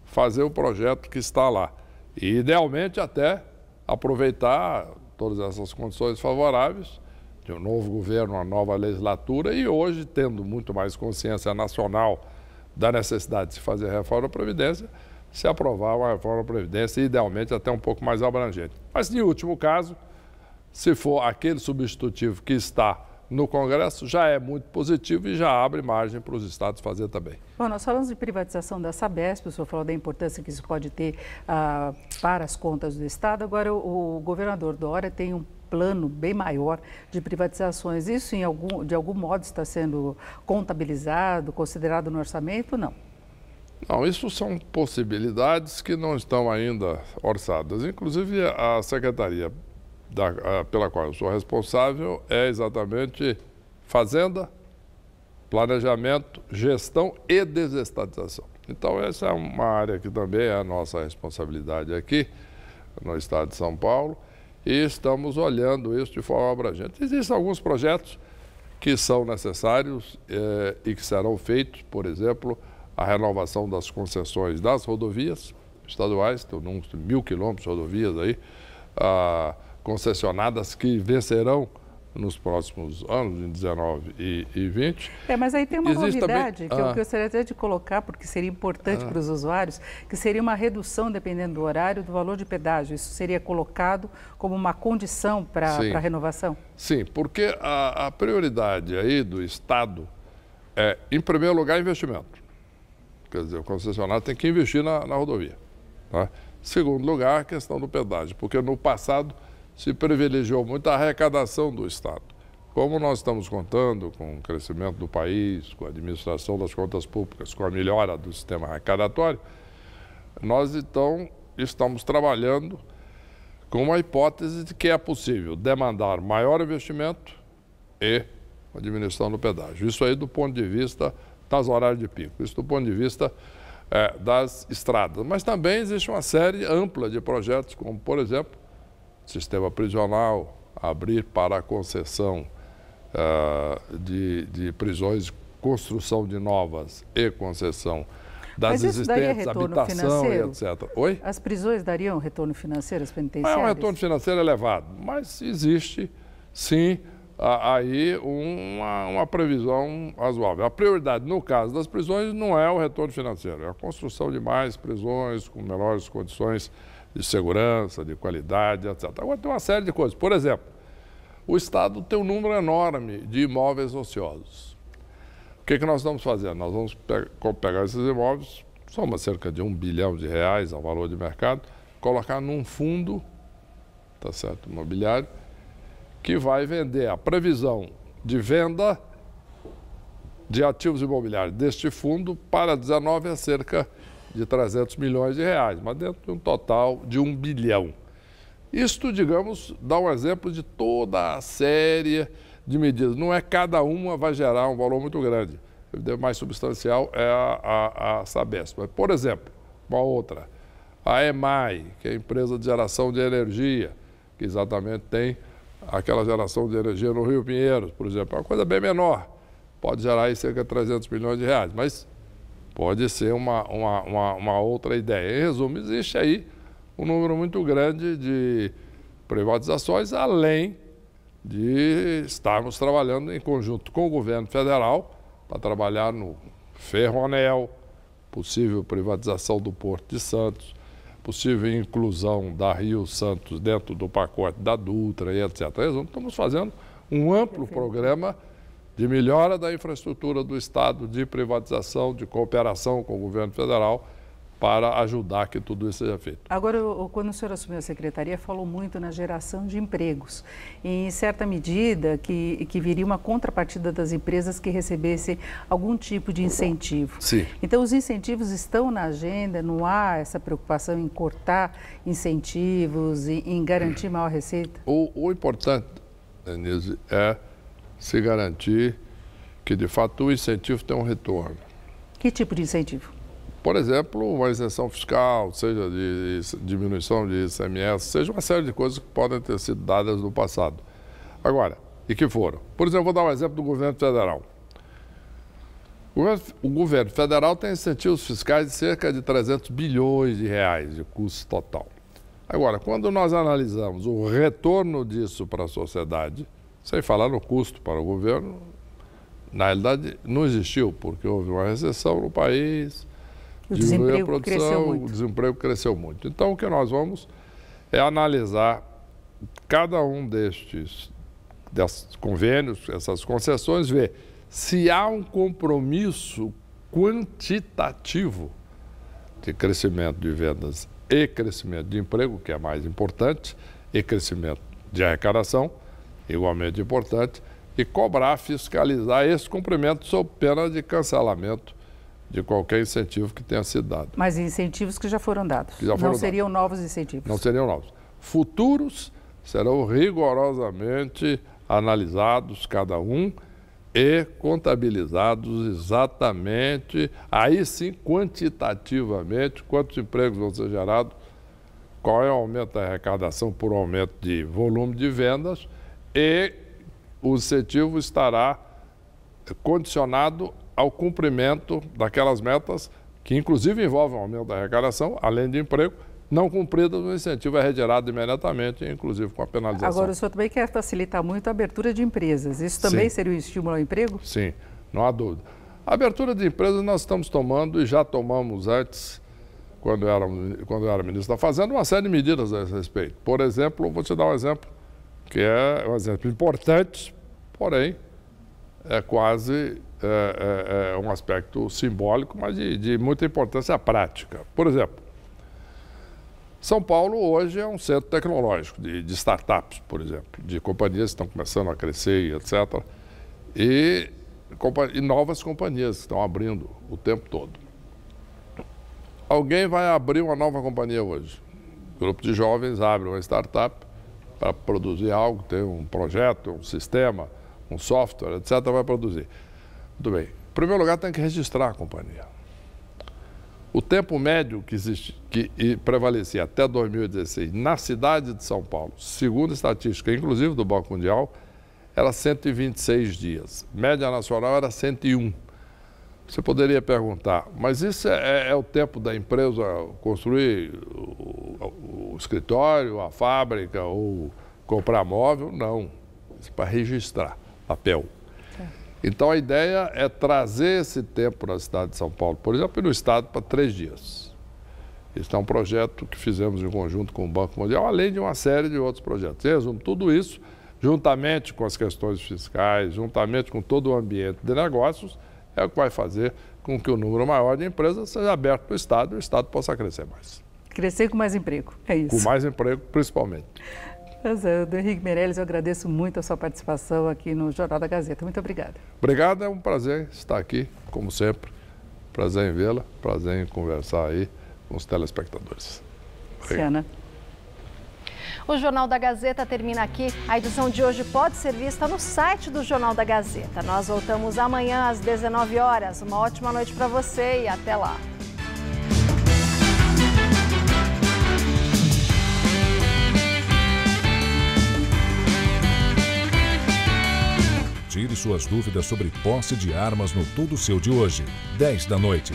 fazer o projeto que está lá. E, idealmente, até aproveitar todas essas condições favoráveis de um novo governo, uma nova legislatura e hoje, tendo muito mais consciência nacional da necessidade de se fazer a reforma da Previdência, se aprovar uma reforma da Previdência, idealmente até um pouco mais abrangente. Mas, em último caso, se for aquele substitutivo que está no Congresso, já é muito positivo e já abre margem para os estados fazer também. Bom, nós falamos de privatização da Sabesp, o senhor falou da importância que isso pode ter para as contas do Estado. Agora, o governador Dória tem um plano bem maior de privatizações. Isso, de algum modo, está sendo contabilizado, considerado no orçamento ou não? Não, isso são possibilidades que não estão ainda orçadas. Inclusive, a secretaria pela qual eu sou responsável é exatamente Fazenda, Planejamento, Gestão e Desestatização. Então, essa é uma área que também é a nossa responsabilidade aqui no estado de São Paulo e estamos olhando isso de forma abrangente. Existem alguns projetos que são necessários e que serão feitos, por exemplo, a renovação das concessões das rodovias estaduais, tem uns 1.000 quilômetros de rodovias aí concessionadas que vencerão nos próximos anos, em 19 e 20. Mas aí tem uma novidade também, que eu gostaria até de colocar, porque seria importante para os usuários, que seria uma redução, dependendo do horário, do valor de pedágio. Isso seria colocado como uma condição para a renovação? Sim, porque a prioridade aí do Estado é, em primeiro lugar, investimento. Quer dizer, o concessionário tem que investir na rodovia. Tá? Segundo lugar, a questão do pedágio, porque no passado se privilegiou muito a arrecadação do Estado. Como nós estamos contando com o crescimento do país, com a administração das contas públicas, com a melhora do sistema arrecadatório, nós então estamos trabalhando com uma hipótese de que é possível demandar maior investimento e a diminuição do pedágio. Isso aí do ponto de vista das horários de pico, isso do ponto de vista das estradas. Mas também existe uma série ampla de projetos, como, por exemplo, sistema prisional, abrir para a concessão de prisões, construção de novas e concessão das existentes, habitação e etc. Oi? As prisões dariam retorno financeiro às penitenciárias? Não é um retorno financeiro elevado, mas existe, sim, aí uma previsão razoável. A prioridade, no caso das prisões, não é o retorno financeiro, é a construção de mais prisões com melhores condições de segurança, de qualidade, etc. Agora tem uma série de coisas. Por exemplo, o Estado tem um número enorme de imóveis ociosos. O que nós estamos fazendo? Nós vamos pegar esses imóveis, soma cerca de R$1 bilhão ao valor de mercado, colocar num fundo, tá certo, imobiliário, que vai vender a previsão de venda de ativos imobiliários deste fundo para 19 é cerca de R$300 milhões, mas dentro de um total de R$1 bilhão. Isto, digamos, dá um exemplo de toda a série de medidas. Não é cada uma vai gerar um valor muito grande. O mais substancial é a Sabesp. Mas, por exemplo, uma outra, a EMAI, que é a empresa de geração de energia, que exatamente tem aquela geração de energia no Rio Pinheiros, por exemplo. É uma coisa bem menor. Pode gerar aí cerca de R$300 milhões, mas pode ser uma outra ideia. Em resumo, existe aí um número muito grande de privatizações, além de estarmos trabalhando em conjunto com o governo federal para trabalhar no Ferroanel, possível privatização do Porto de Santos, possível inclusão da Rio Santos dentro do pacote da Dutra e etc. Em resumo, estamos fazendo um amplo programa de melhora da infraestrutura do Estado, de privatização, de cooperação com o governo federal para ajudar que tudo isso seja feito. Agora, quando o senhor assumiu a secretaria, falou muito na geração de empregos. Em certa medida, que viria uma contrapartida das empresas que recebessem algum tipo de incentivo. Sim. Então, os incentivos estão na agenda, não há essa preocupação em cortar incentivos, em garantir maior receita? O importante, Denise, é se garantir que, de fato, o incentivo tem um retorno. Que tipo de incentivo? Por exemplo, uma isenção fiscal, seja de diminuição de ICMS, seja uma série de coisas que podem ter sido dadas no passado. Agora, e que foram? Por exemplo, vou dar um exemplo do governo federal. O governo federal tem incentivos fiscais de cerca de R$300 bilhões de custo total. Agora, quando nós analisamos o retorno disso para a sociedade, sem falar no custo para o governo, na realidade não existiu, porque houve uma recessão no país, diminuiu a produção, o desemprego cresceu muito. Então, o que nós vamos é analisar cada um desses convênios, essas concessões, ver se há um compromisso quantitativo de crescimento de vendas e crescimento de emprego, que é mais importante, e crescimento de arrecadação, igualmente importante, e cobrar, fiscalizar esse cumprimento sob pena de cancelamento de qualquer incentivo que tenha sido dado. Mas incentivos que já foram dados, não seriam novos incentivos? Não seriam novos. Futuros serão rigorosamente analisados cada um e contabilizados exatamente, aí sim, quantitativamente, quantos empregos vão ser gerados, qual é o aumento da arrecadação por aumento de volume de vendas e o incentivo estará condicionado ao cumprimento daquelas metas que inclusive envolvem o aumento da arrecadação, além de emprego, não cumpridas, o incentivo é retirado imediatamente, inclusive com a penalização. Agora, o senhor também quer facilitar muito a abertura de empresas. Isso também seria um estímulo ao emprego? Sim, não há dúvida. A abertura de empresas nós estamos tomando e já tomamos antes, quando eu era ministro da Fazenda, uma série de medidas a esse respeito. Por exemplo, vou te dar um exemplo, que é um exemplo importante, porém, é quase um aspecto simbólico, mas de muita importância prática. Por exemplo, São Paulo hoje é um centro tecnológico de startups, por exemplo, de companhias que estão começando a crescer, etc. E novas companhias que estão abrindo o tempo todo. Alguém vai abrir uma nova companhia hoje. Um grupo de jovens abre uma startup para produzir algo, tem um projeto, um sistema, um software, etc., vai produzir. Muito bem. Em primeiro lugar, tem que registrar a companhia. O tempo médio que prevalecia até 2016 na cidade de São Paulo, segundo a estatística, inclusive do Banco Mundial, era 126 dias. Média nacional era 101. Você poderia perguntar, mas isso é o tempo da empresa construir o escritório, a fábrica ou comprar móvel? Não. Isso é para registrar papel. Então a ideia é trazer esse tempo na cidade de São Paulo, por exemplo, e no estado para 3 dias. Esse é um projeto que fizemos em conjunto com o Banco Mundial, além de uma série de outros projetos. Em resumo, tudo isso, juntamente com as questões fiscais, juntamente com todo o ambiente de negócios, é o que vai fazer com que o número maior de empresas seja aberto para o Estado e o Estado possa crescer mais. Crescer com mais emprego, é isso. Com mais emprego, principalmente. Do Henrique Meirelles, eu agradeço muito a sua participação aqui no Jornal da Gazeta. Muito obrigada. Obrigado, é um prazer estar aqui, como sempre. Prazer em vê-la, prazer em conversar aí com os telespectadores. Luciana. O Jornal da Gazeta termina aqui. A edição de hoje pode ser vista no site do Jornal da Gazeta. Nós voltamos amanhã às 19 horas. Uma ótima noite para você e até lá. Tire suas dúvidas sobre posse de armas no Tudo Seu de hoje, 10 da noite.